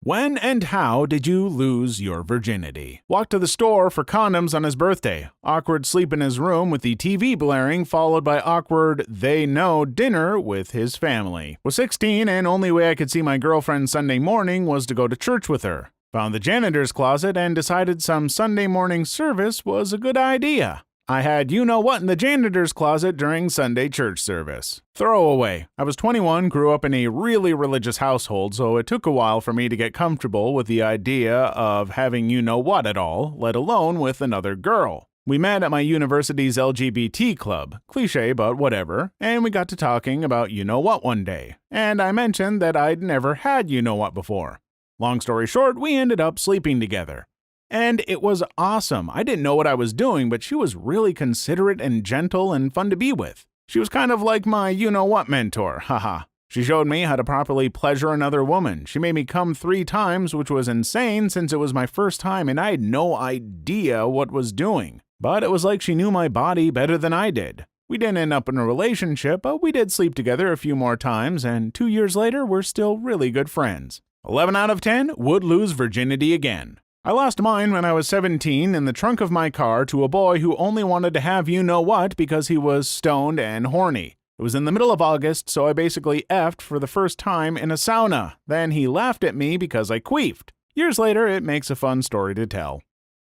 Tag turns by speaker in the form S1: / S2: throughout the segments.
S1: When and how did you lose your virginity? Walked to the store for condoms on his birthday. Awkward sleep in his room with the TV blaring, followed by awkward they know dinner with his family. Was 16 and only way I could see my girlfriend Sunday morning was to go to church with her. Found the janitor's closet and decided some Sunday morning service was a good idea. I had you-know-what in the janitor's closet during Sunday church service. Throwaway. I was 21, grew up in a really religious household, so it took a while for me to get comfortable with the idea of having you-know-what at all, let alone with another girl. We met at my university's LGBT club, cliche but whatever, and we got to talking about you-know-what one day, and I mentioned that I'd never had you-know-what before. Long story short, we ended up sleeping together. And it was awesome. I didn't know what I was doing, but she was really considerate and gentle and fun to be with. She was kind of like my you-know-what mentor, haha. She showed me how to properly pleasure another woman. She made me come 3 times, which was insane since it was my first time and I had no idea what was doing. But it was like she knew my body better than I did. We didn't end up in a relationship, but we did sleep together a few more times, and 2 years later, we're still really good friends. 11 out of 10 would lose virginity again. I lost mine when I was 17 in the trunk of my car to a boy who only wanted to have you-know-what because he was stoned and horny. It was in the middle of August, so I basically effed for the first time in a sauna. Then he laughed at me because I queefed. Years later, it makes a fun story to tell.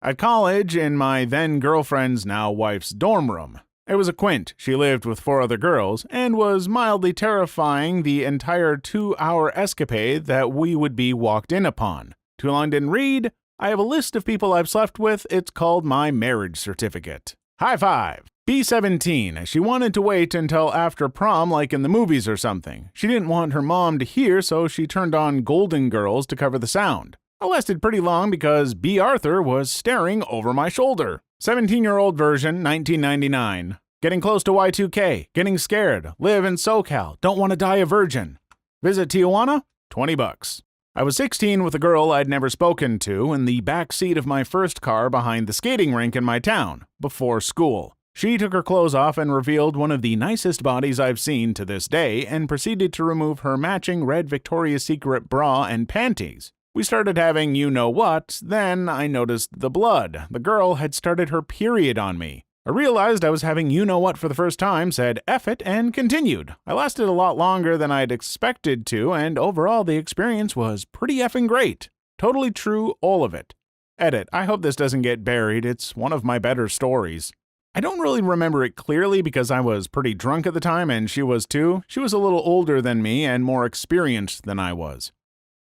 S1: At college, in my then-girlfriend's now-wife's dorm room. It was a quint. She lived with 4 other girls, and was mildly terrifying the entire 2-hour escapade that we would be walked in upon. Too long didn't read. I have a list of people I've slept with. It's called my marriage certificate. High five! B17. She wanted to wait until after prom like in the movies or something. She didn't want her mom to hear, so she turned on Golden Girls to cover the sound. I lasted pretty long because B. Arthur was staring over my shoulder. 17-year-old version, 1999. Getting close to Y2K. Getting scared. Live in SoCal. Don't want to die a virgin. Visit Tijuana? $20. I was 16 with a girl I'd never spoken to in the back seat of my first car behind the skating rink in my town, before school. She took her clothes off and revealed one of the nicest bodies I've seen to this day and proceeded to remove her matching red Victoria's Secret bra and panties. We started having you-know-what, then I noticed the blood. The girl had started her period on me. I realized I was having you-know-what for the first time, said F it, and continued. I lasted a lot longer than I'd expected to, and overall the experience was pretty effing great. Totally true, all of it. Edit, I hope this doesn't get buried, it's one of my better stories. I don't really remember it clearly because I was pretty drunk at the time and she was too. She was a little older than me and more experienced than I was.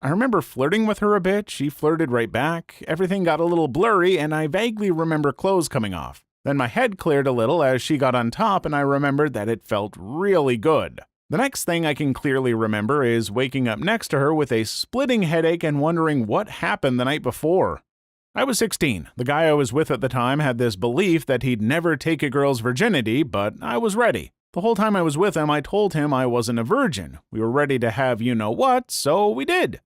S1: I remember flirting with her a bit, she flirted right back, everything got a little blurry, and I vaguely remember clothes coming off. Then my head cleared a little as she got on top and I remembered that it felt really good. The next thing I can clearly remember is waking up next to her with a splitting headache and wondering what happened the night before. I was 16. The guy I was with at the time had this belief that he'd never take a girl's virginity, but I was ready. The whole time I was with him, I told him I wasn't a virgin. We were ready to have you-know-what, so we did.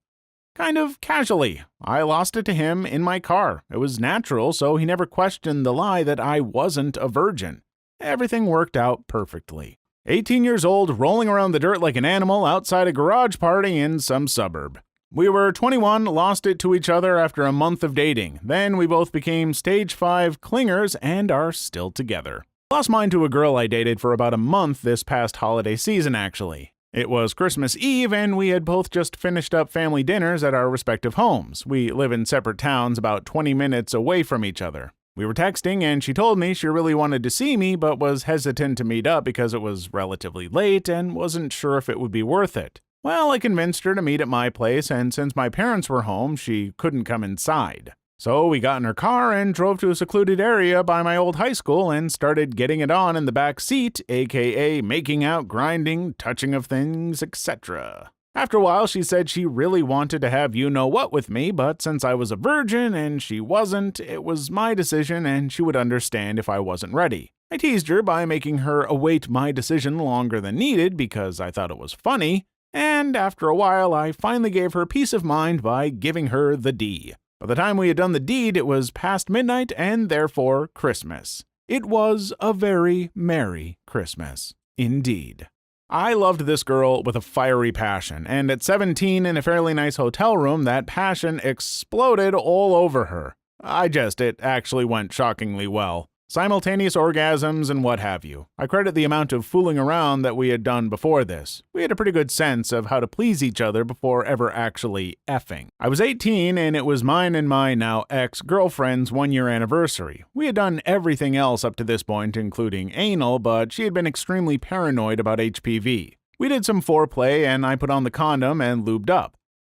S1: Kind of casually. I lost it to him in my car. It was natural, so he never questioned the lie that I wasn't a virgin. Everything worked out perfectly. 18 years old, rolling around the dirt like an animal outside a garage party in some suburb. We were 21, lost it to each other after a month of dating. Then we both became stage 5 clingers and are still together. Lost mine to a girl I dated for about a month this past holiday season, actually. It was Christmas Eve, and we had both just finished up family dinners at our respective homes. We live in separate towns about 20 minutes away from each other. We were texting, and she told me she really wanted to see me, but was hesitant to meet up because it was relatively late and wasn't sure if it would be worth it. Well, I convinced her to meet at my place, and since my parents were home, she couldn't come inside. So we got in her car and drove to a secluded area by my old high school and started getting it on in the back seat, aka making out, grinding, touching of things, etc. After a while, she said she really wanted to have you-know-what with me, but since I was a virgin and she wasn't, it was my decision and she would understand if I wasn't ready. I teased her by making her await my decision longer than needed because I thought it was funny, and after a while, I finally gave her peace of mind by giving her the D. By the time we had done the deed, it was past midnight and therefore Christmas. It was a very merry Christmas, indeed. I loved this girl with a fiery passion, and at 17 in a fairly nice hotel room, that passion exploded all over her. It actually went shockingly well. Simultaneous orgasms and what have you. I credit the amount of fooling around that we had done before this. We had a pretty good sense of how to please each other before ever actually effing. I was 18 and it was mine and my now ex-girlfriend's 1-year anniversary. We had done everything else up to this point, including anal, but she had been extremely paranoid about HPV. We did some foreplay and I put on the condom and lubed up.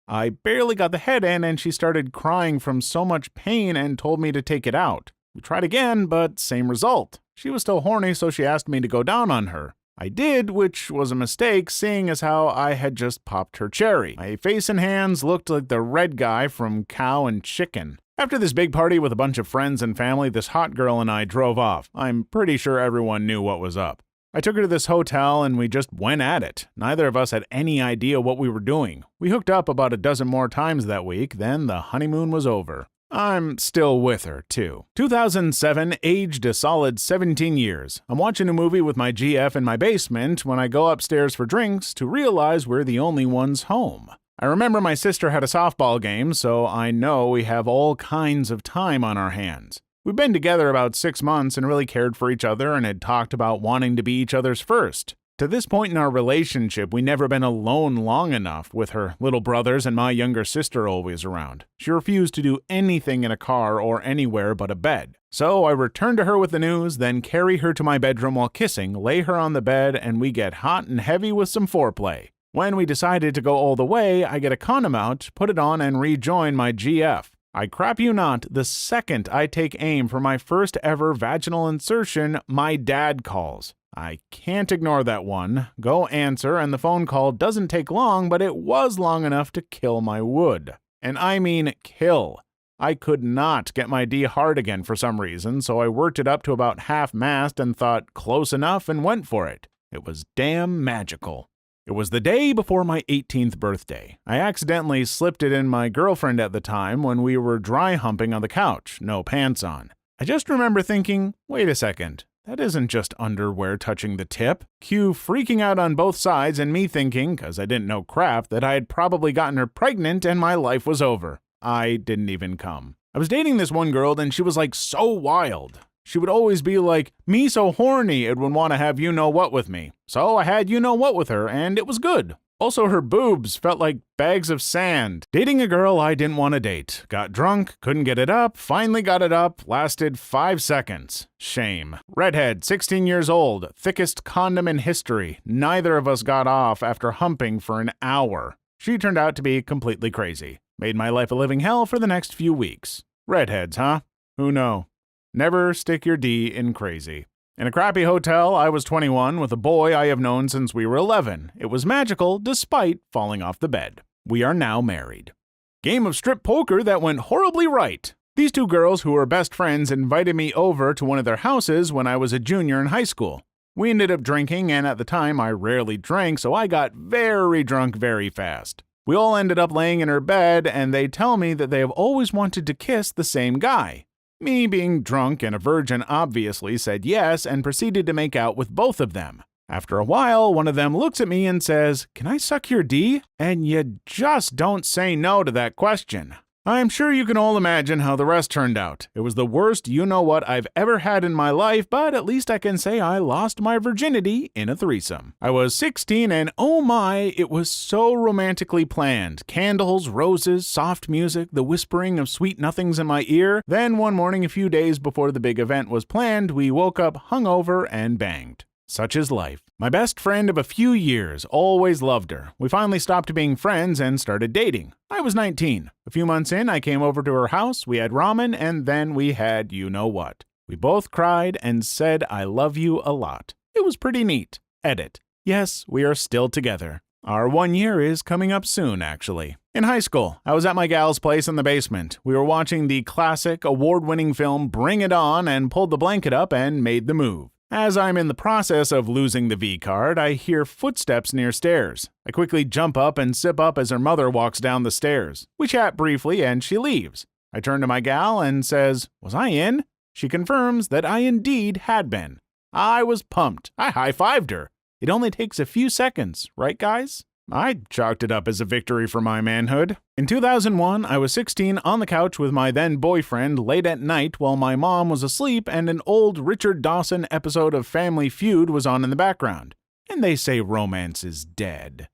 S1: I barely got the head in and she started crying from so much pain and told me to take it out. We tried again, but same result. She was still horny, so she asked me to go down on her. I did, which was a mistake, seeing as how I had just popped her cherry. My face and hands looked like the red guy from Cow and Chicken. After this big party with a bunch of friends and family, this hot girl and I drove off. I'm pretty sure everyone knew what was up. I took her to this hotel and we just went at it. Neither of us had any idea what we were doing. We hooked up about a dozen more times that week, then the honeymoon was over. I'm still with her, too. 2007, aged a solid 17 years. I'm watching a movie with my GF in my basement when I go upstairs for drinks to realize we're the only ones home. I remember my sister had a softball game, so I know we have all kinds of time on our hands. We've been together about 6 months and really cared for each other and had talked about wanting to be each other's first. To this point in our relationship, we never been alone long enough, with her little brothers and my younger sister always around. She refused to do anything in a car or anywhere but a bed. So I return to her with the news, then carry her to my bedroom while kissing, lay her on the bed, and we get hot and heavy with some foreplay. When we decided to go all the way, I get a condom out, put it on, and rejoin my GF. I crap you not, the second I take aim for my first ever vaginal insertion, my dad calls. I can't ignore that one. Go answer, and the phone call doesn't take long, but it was long enough to kill my wood. And I mean kill. I could not get my D hard again for some reason, so I worked it up to about half-mast and thought close enough and went for it. It was damn magical. It was the day before my 18th birthday. I accidentally slipped it in my girlfriend at the time when we were dry humping on the couch, no pants on. I just remember thinking, wait a second. That isn't just underwear touching the tip. Cue freaking out on both sides and me thinking, because I didn't know crap, that I had probably gotten her pregnant and my life was over. I didn't even come. I was dating this one girl and she was like so wild. She would always be like, me so horny it would want to have you-know-what with me. So I had you-know-what with her and it was good. Also, her boobs felt like bags of sand. Dating a girl I didn't want to date. Got drunk, couldn't get it up, finally got it up, lasted 5 seconds. Shame. Redhead, 16 years old, thickest condom in history. Neither of us got off after humping for an hour. She turned out to be completely crazy. Made my life a living hell for the next few weeks. Redheads, huh? Who know? Never stick your D in crazy. In a crappy hotel, I was 21 with a boy I have known since we were 11. It was magical despite falling off the bed. We are now married. Game of strip poker that went horribly right. These two girls who were best friends invited me over to one of their houses when I was a junior in high school. We ended up drinking, and at the time I rarely drank, so I got very drunk very fast. We all ended up laying in her bed, and they tell me that they have always wanted to kiss the same guy. Me, being drunk and a virgin, obviously said yes and proceeded to make out with both of them. After a while, one of them looks at me and says, "Can I suck your D?" And you just don't say no to that question. I'm sure you can all imagine how the rest turned out. It was the worst you-know-what I've ever had in my life, but at least I can say I lost my virginity in a threesome. I was 16 and oh my, it was so romantically planned. Candles, roses, soft music, the whispering of sweet nothings in my ear. Then one morning a few days before the big event was planned, we woke up hungover and banged. Such is life. My best friend of a few years, always loved her. We finally stopped being friends and started dating. I was 19. A few months in, I came over to her house, we had ramen, and then we had you-know-what. We both cried and said I love you a lot. It was pretty neat. Edit. Yes, we are still together. Our 1 year is coming up soon, actually. In high school, I was at my gal's place in the basement. We were watching the classic, award-winning film Bring It On and pulled the blanket up and made the move. As I'm in the process of losing the V-card, I hear footsteps near stairs. I quickly jump up and sip up as her mother walks down the stairs. We chat briefly and she leaves. I turn to my gal and says, "Was I in?" She confirms that I indeed had been. I was pumped. I high-fived her. It only takes a few seconds, right guys? I chalked it up as a victory for my manhood. In 2001, I was 16 on the couch with my then boyfriend late at night while my mom was asleep and an old Richard Dawson episode of Family Feud was on in the background. And they say romance is dead.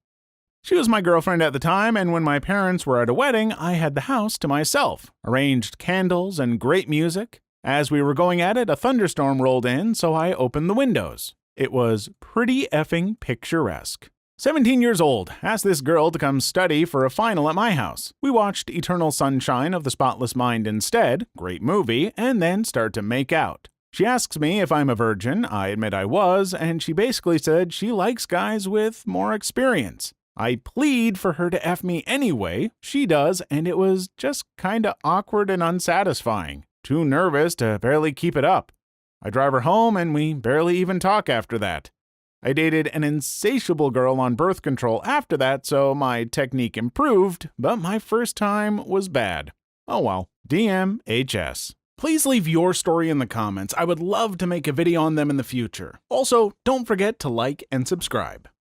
S1: She was my girlfriend at the time, and when my parents were at a wedding, I had the house to myself, arranged candles and great music. As we were going at it, a thunderstorm rolled in, so I opened the windows. It was pretty effing picturesque. 17 years old, asked this girl to come study for a final at my house. We watched Eternal Sunshine of the Spotless Mind instead, great movie, and then start to make out. She asks me if I'm a virgin, I admit I was, and she basically said she likes guys with more experience. I plead for her to F me anyway, she does, and it was just kinda awkward and unsatisfying. Too nervous to barely keep it up. I drive her home and we barely even talk after that. I dated an insatiable girl on birth control after that, so my technique improved, but my first time was bad. Oh well. DMHS. Please leave your story in the comments. I would love to make a video on them in the future. Also, don't forget to like and subscribe.